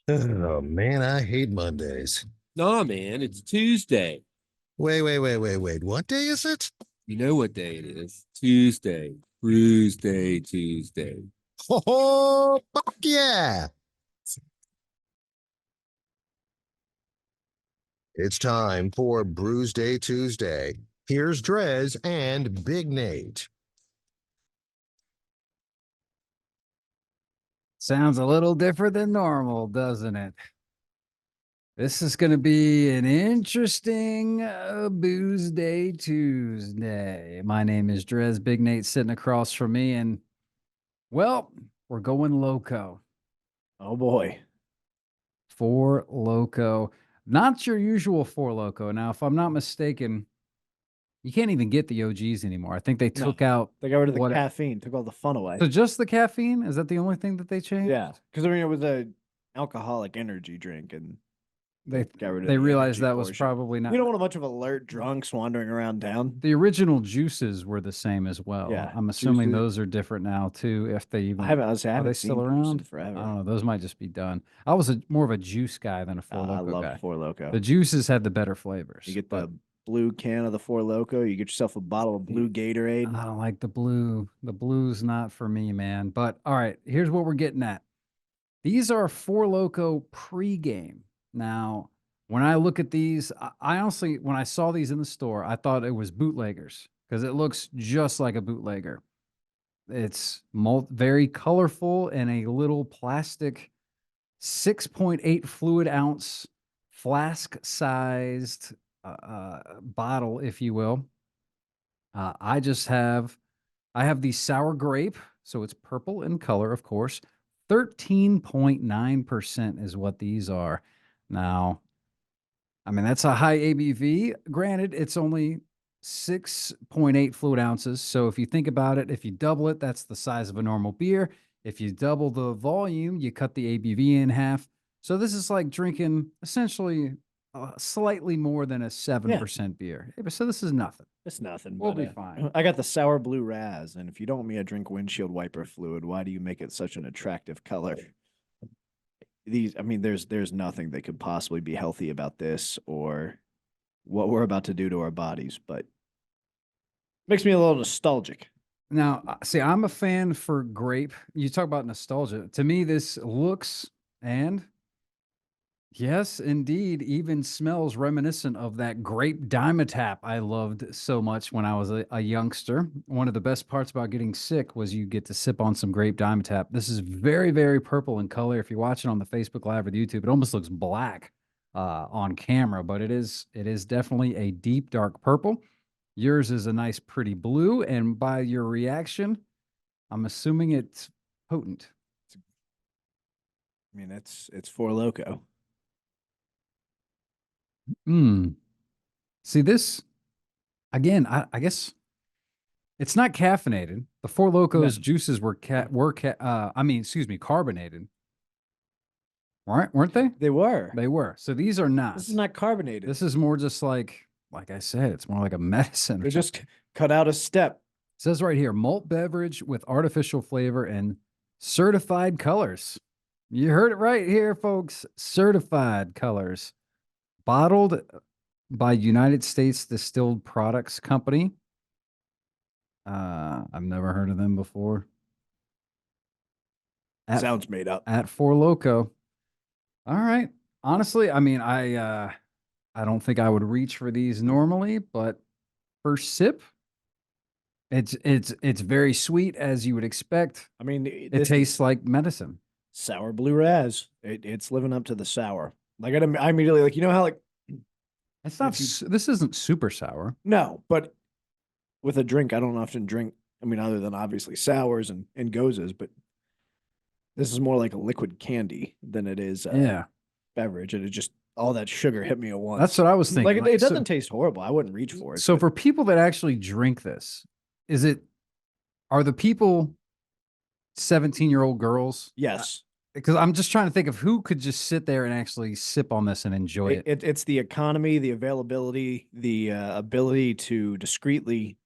Oh man, I hate Mondays. Nah, man, it's Tuesday. Wait. What day is it? You know what day it is? Tuesday. Brewsday Tuesday. Oh, fuck yeah. It's time for Brewsday Tuesday. Here's DreZ and Big Nate. Sounds a little different than normal, doesn't it? This is going to be an interesting Booze Day Tuesday. My name is DreZ Big Nate sitting across from me, and well, we're going loco. Oh boy. Four Loko. Not your usual Four Loko. Now, if I'm not mistaken, you can't even get the OGs anymore. I think they took out. They got rid of the what- caffeine, took all the fun away. So just the caffeine? Is that the only thing that they changed? Yeah, because I mean it was a alcoholic energy drink, and They got rid of they the realized energy that was portion. probably not. We don't want a bunch of alert drunks wandering around town. The original juices were the same as well. Yeah, I'm assuming juices. those are different now too. If they even I haven't. Honestly, I are haven't they seen still juice in around? forever. I don't know. Those might just be done. I was more of a juice guy than a Four I Loko love guy. Four Loko. The juices had the better flavors. You get but the blue can of the Four Loko. You get yourself a bottle of blue Gatorade. I don't like the blue. The blue's not for me, man. But all right, here's what we're getting at. These are Four Loko Pre-game. Now, when I look at these, I honestly, when I saw these in the store, I thought it was bootleggers because it looks just like a bootlegger. It's very colorful and a little plastic 6.8 fluid ounce flask sized bottle, if you will. I have the sour grape, so it's purple in color, of course. 13.9% is what these are. Now, I mean, that's a high ABV. Granted, it's only 6.8 fluid ounces. So if you think about it, if you double it, that's the size of a normal beer. If you double the volume, you cut the ABV in half. So this is like drinking essentially slightly more than a 7% beer. So this is nothing. It's nothing. We'll but, be fine. I got the sour blue Raz, and if you don't want me to drink windshield wiper fluid, why do you make it such an attractive color? I mean, there's nothing that could possibly be healthy about this or what we're about to do to our bodies, but makes me a little nostalgic. Now, see, I'm a fan for grape. You talk about nostalgia. To me, this looks and yes, indeed, even smells reminiscent of that grape Dimetapp I loved so much when I was a youngster. One of the best parts about getting sick was you get to sip on some grape Dimetapp. This is very, very purple in color. If you're watching on the Facebook Live or the YouTube, it almost looks black on camera, but it is definitely a deep, dark purple. Yours is a nice, pretty blue, and by your reaction, I'm assuming it's potent. I mean, it's Four Loko. See this again. I guess it's not caffeinated. The Four Lokos juices were carbonated. Right? Weren't they? They were. They were. So these are not. This is not carbonated. This is more just like I said, it's more like a medicine. They just cut out a step. It says right here, malt beverage with artificial flavor and certified colors. You heard it right here, folks. Certified colors. Bottled by United States Distilled Products Company. I've never heard of them before. Sounds made up. At Four Loko. All right. Honestly, I mean, I don't think I would reach for these normally, but first sip, it's very sweet as you would expect. I mean, it tastes like medicine. Sour blue Raz. It's living up to the sour. Like I immediately like, you know how like it's not. This isn't super sour. No, but with a drink, I don't often drink. I mean, other than obviously sours and gozes, but this is more like a liquid candy than it is beverage, and it just all that sugar hit me at once. That's what I was thinking. Like it doesn't taste horrible. I wouldn't reach for it. So for people that actually drink this, are the people 17-year-old girls? Yes. Because I'm just trying to think of who could just sit there and actually sip on this and enjoy it. It's the economy, the availability, the ability to discreetly.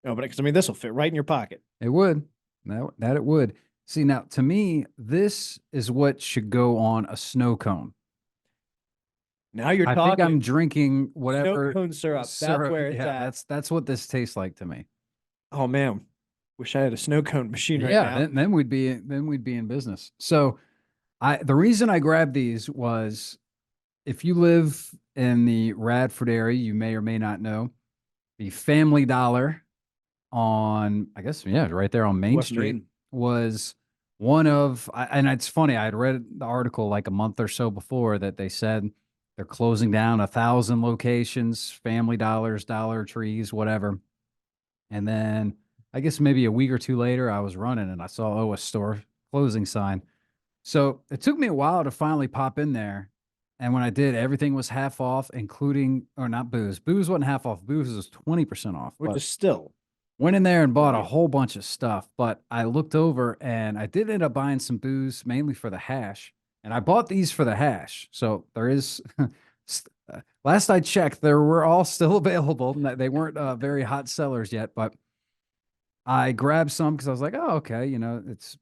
No, but because I mean, this will fit right in your pocket. It would. That it would. See, now to me, this is what should go on a snow cone. Now you're I talking. think I'm drinking Snow whatever cone syrup. That's syrup. where it's Yeah, at. that's what this tastes like to me. Oh man, wish I had a snow cone machine right Yeah, now. then we'd be in business. So the reason I grabbed these was if you live in the Radford area, you may or may not know the Family Dollar on, I guess, yeah, right there on Main West Street Main. was one of, and it's funny, I had read the article like a month or so before that they said they're closing down 1,000 locations, Family Dollars, Dollar Trees, whatever. And then I guess maybe a week or two later, I was running and I saw, a store closing sign. So it took me a while to finally pop in there. And when I did, everything was half off, including, or not booze. Booze wasn't half off. Booze was 20% off. Which But is still. went in there and bought a Right. whole bunch of stuff. But I looked over and I did end up buying some booze, mainly for the hash. And I bought these for the hash. So there is, last I checked, they were all still available. They weren't very hot sellers yet, but I grabbed some because I was like, oh, okay, it's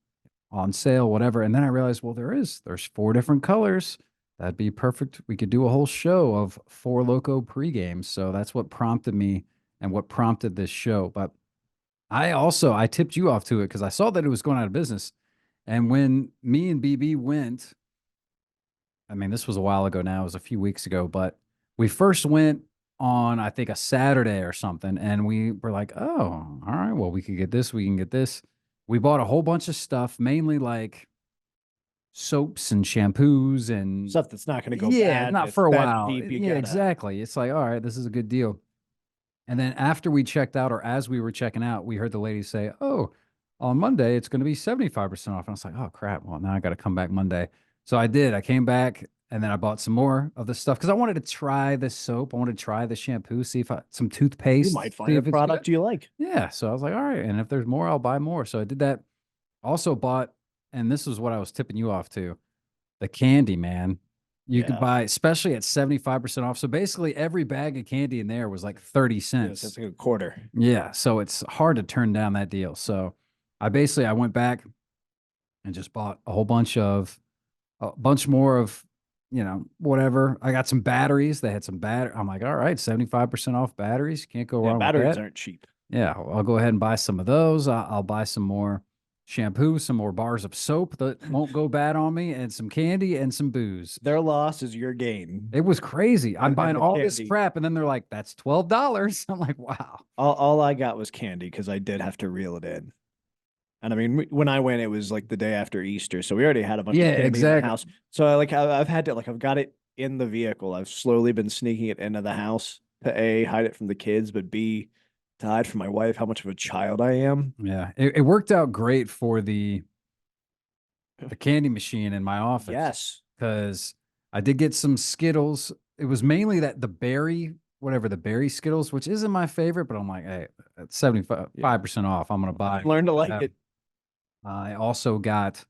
on sale, whatever. And then I realized, well, there's 4 different colors. That'd be perfect. We could do a whole show of Four Loko Pre-games. So that's what prompted me and what prompted this show. But I tipped you off to it because I saw that it was going out of business. And when me and BB went, I mean, this was a while ago now, it was a few weeks ago, but we first went on, I think, a Saturday or something. And we were like, oh, all right, well, we could get this, we can get this. We bought a whole bunch of stuff, mainly like soaps and shampoos and Stuff that's not going to go yeah, bad. not it's for a that while. cheap, you Yeah, gotta- exactly. It's like, all right, this is a good deal. And then after we checked out, or as we were checking out, we heard the lady say, oh, on Monday, it's going to be 75% off. And I was like, oh, crap. Well, now I got to come back Monday. So I did. I came back and then I bought some more of the stuff because I wanted to try the soap. I wanted to try the shampoo, see if some toothpaste. You might see find a if it's product good. you like. Yeah. So I was like, all right. And if there's more, I'll buy more. So I did that. Also bought, and this is what I was tipping you off to, the candy, man. You could Yeah. buy, especially at 75% off. So basically every bag of candy in there was like 30 Yes, cents. that's like a quarter. Yeah. So it's hard to turn down that deal. So I went back and just bought a bunch more of, whatever. I got some batteries. They had some I'm like, all right, 75% off batteries. Can't go Yeah, wrong with batteries that. aren't cheap. Yeah. I'll go ahead and buy some of those. I'll buy some more shampoo, some more bars of soap that won't go bad on me, and some candy and some booze. Their loss is your gain. It was crazy. I'm And buying the all this candy. crap, and then they're like, "That's $12." I'm like, "Wow." All I got was candy because I did have to reel it in. And I mean, when I went, it was like the day after Easter, so we already had a bunch Yeah, of candy in exactly. the house. So I've had to I've got it in the vehicle. I've slowly been sneaking it into the house to A, hide it from the kids, but B, to hide from my wife how much of a child I am. Yeah, it worked out great for the candy machine in my office. Yes. Because I did get some Skittles. It was mainly the berry Skittles, which isn't my favorite, but I'm like, hey, at 75% off, I'm gonna buy. Learn to like Yeah. it. I also got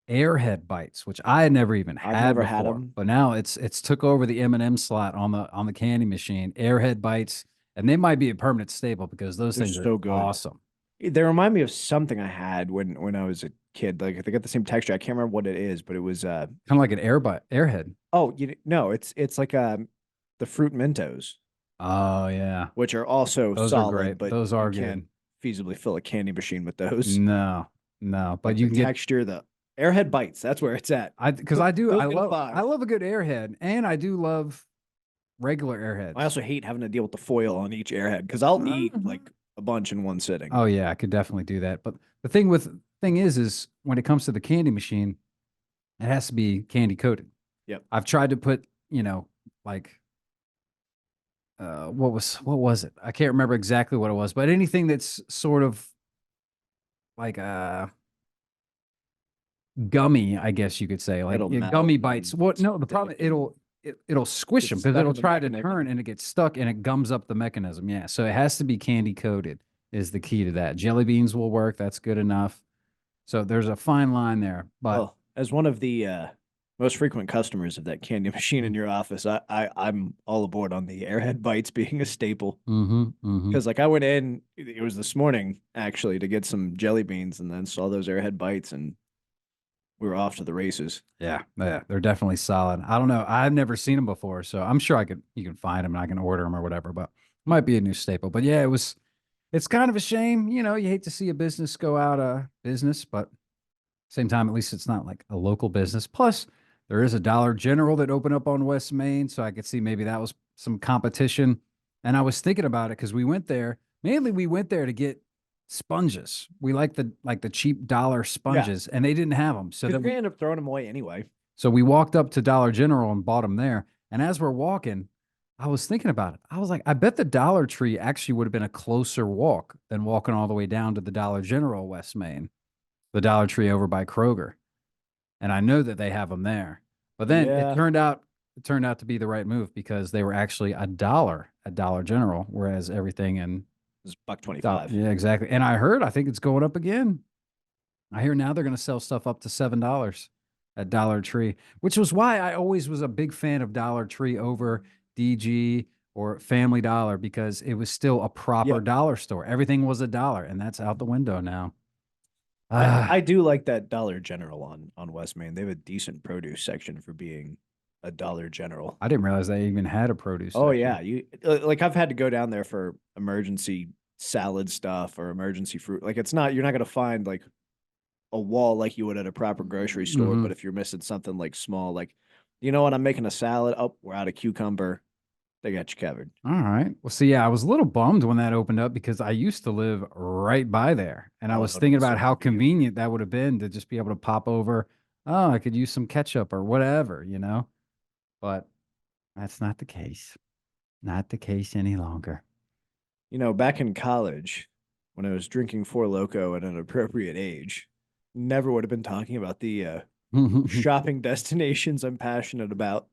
Airhead bites, which I had never even I've had never before, had 'em. but now it's took over the M&M slot on the candy machine. Airhead bites, and they might be a permanent staple because those They're things are so good. awesome. They remind me of something I had when I was a kid. Like they got the same texture. I can't remember what it is, but it was Kind of like an Airhead. oh, no, it's like the fruit Mentos, Oh yeah, which are also those solid, are great. but Those you are can't good. feasibly fill a candy machine with those. No, but Like you the can get texture, the Airhead bites. That's where it's at. because Those I get a love 5. a good Airhead, and I do love regular Airheads. I also hate having to deal with the foil on each Airhead because I'll eat Mhm. like a bunch in one sitting. Oh yeah, I could definitely do that. But the thing is when it comes to the candy machine, it has to be candy coated. Yep. I've tried to put, like what was it? I can't remember exactly what it was, but anything that's sort of like gummy, I guess you could say, like It'll melt gummy and bites. What? No, the problem stick and it'll squish get them because stuck it'll in the try to mechanism. turn and it gets stuck and it gums up the mechanism. Yeah, so it has to be candy coated is the key to that. Jelly beans will work. That's good enough. So there's a fine line there, but Well, as one of the most frequent customers of that candy machine in your office. I'm all aboard on the Airhead Bites being a staple. Because like I went in, it was this morning actually to get some jelly beans, and then saw those Airhead Bites, and we were off to the races. Yeah, they're definitely solid. I don't know. I've never seen them before, so I'm sure you can find them and I can order them or whatever, but might be a new staple. But yeah, it's kind of a shame, you know, you hate to see a business go out of business, but same time, at least it's not like a local business. Plus, there is a Dollar General that opened up on West Main, so I could see maybe that was some competition. And I was thinking about it because we went there. Mainly, we went there to get sponges. We like the cheap dollar sponges, and they didn't have them. So Because then we end up throwing them away anyway. so we walked up to Dollar General and bought them there. And as we're walking, I was thinking about it. I was like, I bet the Dollar Tree actually would have been a closer walk than walking all the way down to the Dollar General West Main, the Dollar Tree over by Kroger. And I know that they have them there. But then Yeah. it turned out to be the right move because they were actually $1 at Dollar General, whereas everything in It's $1.25. yeah, exactly. And I think it's going up again. I hear now they're going to sell stuff up to $7 at Dollar Tree, which was why I always was a big fan of Dollar Tree over DG or Family Dollar because it was still a proper Yep. dollar store. Everything was $1, and that's out the window now. I do like that Dollar General on West Main. They have a decent produce section for being a Dollar General. I didn't realize they even had a produce Oh section. yeah, you like I've had to go down there for emergency salad stuff or emergency fruit. Like you're not gonna find like a wall like you would at a proper grocery store. Mhm. But if you're missing something like small, like you know what, I'm making a salad. Oh, we're out of cucumber. They got you covered. All right. Well, see, yeah, I was a little bummed when that opened up because I used to live right by there. And I Oh, was that would've thinking been so about how good for you. convenient that would have been to just be able to pop over. Oh, I could use some ketchup or whatever, you know? But that's not the case. Not the case any longer. You know, back in college, when I was drinking Four Loko at an appropriate age, never would have been talking about the shopping destinations I'm passionate about.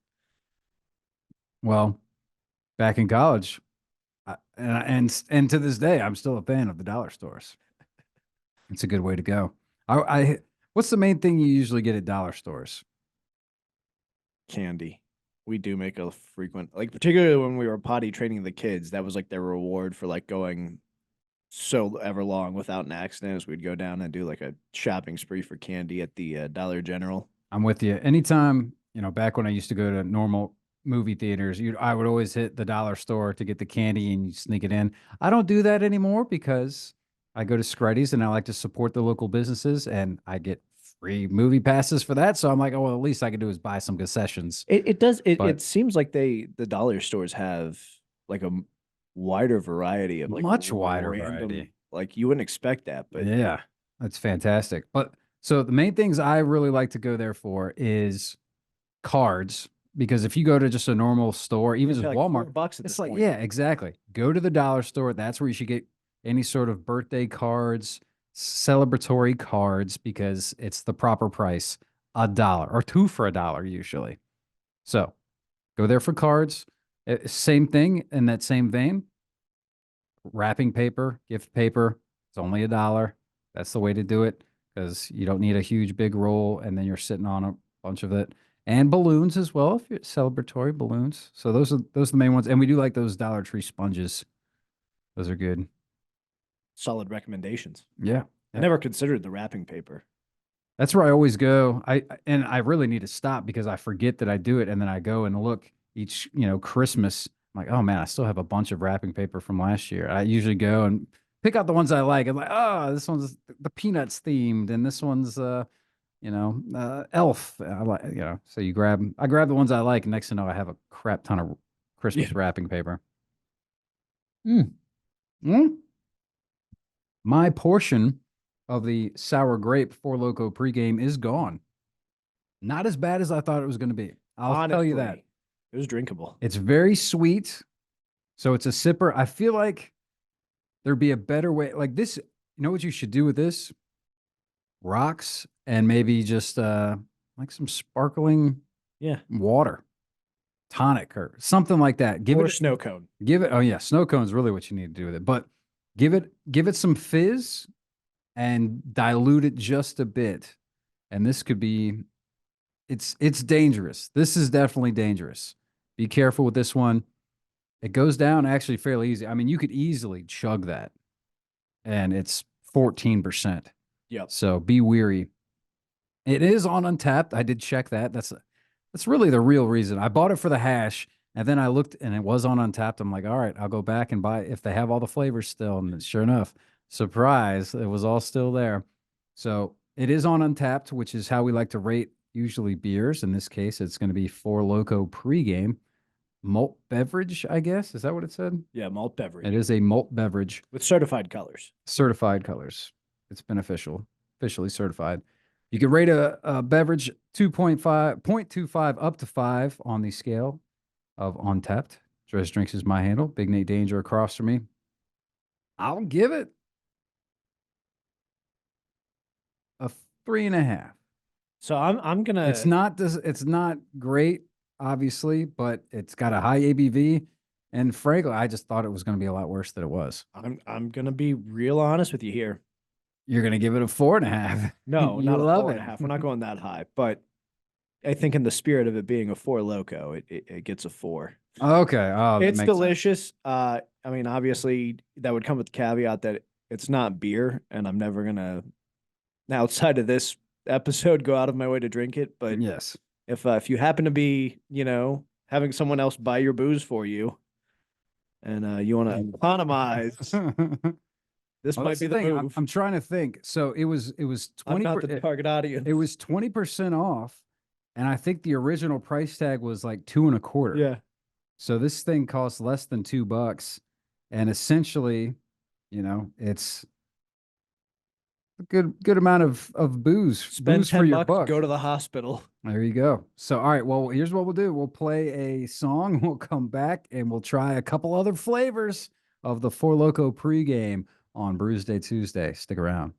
Well, back in college, and to this day, I'm still a fan of the dollar stores. It's a good way to go. What's the main thing you usually get at dollar stores? Candy. We do make a frequent, like particularly when we were potty training the kids, that was like their reward for like going so ever long without an accident. Is we'd go down and do like a shopping spree for candy at the Dollar General. I'm with you. Anytime, you know, back when I used to go to normal movie theaters, I would always hit the dollar store to get the candy and you sneak it in. I don't do that anymore because I go to Screddy's and I like to support the local businesses and I get free movie passes for that. So I'm like, oh, well, at least I can do is buy some concessions. It does But- it seems like the dollar stores have like a wider variety of like Much wider random, variety. like you wouldn't expect that, but Yeah, that's fantastic. But so the main things I really like to go there for is cards. Because if you go to just a normal store, even It's just like Walmart, $4 at it's this like, point. yeah, exactly. Go to the dollar store. That's where you should get any sort of birthday cards, celebratory cards, because it's the proper price, $1 or two for $1 usually. So go there for cards. Same thing in that same vein. Wrapping paper, gift paper, it's only $1. That's the way to do it because you don't need a huge big roll and then you're sitting on a bunch of it. And balloons as well, if you're celebratory balloons. So those are the main ones. And we do like those Dollar Tree sponges. Those are good. Solid recommendations. Yeah. I never considered the wrapping paper. That's where I always go. And I really need to stop because I forget that I do it and then I go and look each, Christmas. I'm like, oh man, I still have a bunch of wrapping paper from last year. I usually go and pick out the ones I like. I'm like, oh, this one's the Peanuts themed and this one's Elf. I like, so I grab the ones I like, and next thing you know, I have a crap ton of Christmas wrapping paper. My portion of the sour grape Four Loko pregame is gone. Not as bad as I thought it was going to be. I'll tell you that. Honestly, it was drinkable. It's very sweet. So it's a sipper. I feel like there'd be a better way. Like this, you know what you should do with this? Rocks and maybe just like some sparkling water, tonic or something like that. Or a snow cone. Oh yeah, snow cone is really what you need to do with it. But give it some fizz and dilute it just a bit. And this could be it's dangerous. This is definitely dangerous. Be careful with this one. It goes down actually fairly easy. I mean, you could easily chug that, and it's 14%. Yep. So be weary. It is on Untapped. I did check that. That's really the real reason. I bought it for the hash, and then I looked, and it was on Untapped. I'm like, all right, I'll go back and buy it if they have all the flavors still. And sure enough, surprise, it was all still there. So it is on Untapped, which is how we like to rate usually beers. In this case, it's going to be Four Loko Pre-game. Malt beverage, I guess. Is that what it said? Yeah, malt beverage. It is a malt beverage. With certified colors. Certified colors. It's been officially certified. You can rate a beverage 0.25 up to 5 on the scale of Untapped. DreZ Drinks is my handle. Big Nate Danger across from me. I'll give it a 3.5. So I'm gonna. It's not great, obviously, but it's got a high ABV. And frankly, I just thought it was going to be a lot worse than it was. I'm gonna be real honest with you here. You're going to give it a 4.5. No, You not a love 4.5. We're not going that high, but I think in the spirit of it being a Four Loko, it gets a 4. Okay. Oh, that It's makes sense. delicious. I mean, obviously that would come with the caveat that it's not beer, and I'm never gonna, outside of this episode, go out of my way to drink it. But Yes. if you happen to be, having someone else buy your booze for you, and you want to economize, this Well, might that's be the the thing. move. I'm trying to think. So it was I'm 20. not the target audience. It was 20% off, and I think the original price tag was like 2.25. Yeah. So this thing costs less than $2, and essentially, it's a good amount of booze. Spend booze for 10 your bucks, buck. go to the hospital. There you go. So, all right. Well, here's what we'll do. We'll play a song. We'll come back and we'll try a couple other flavors of the Four Loko Pre-game on Brewsday Tuesday. Stick around.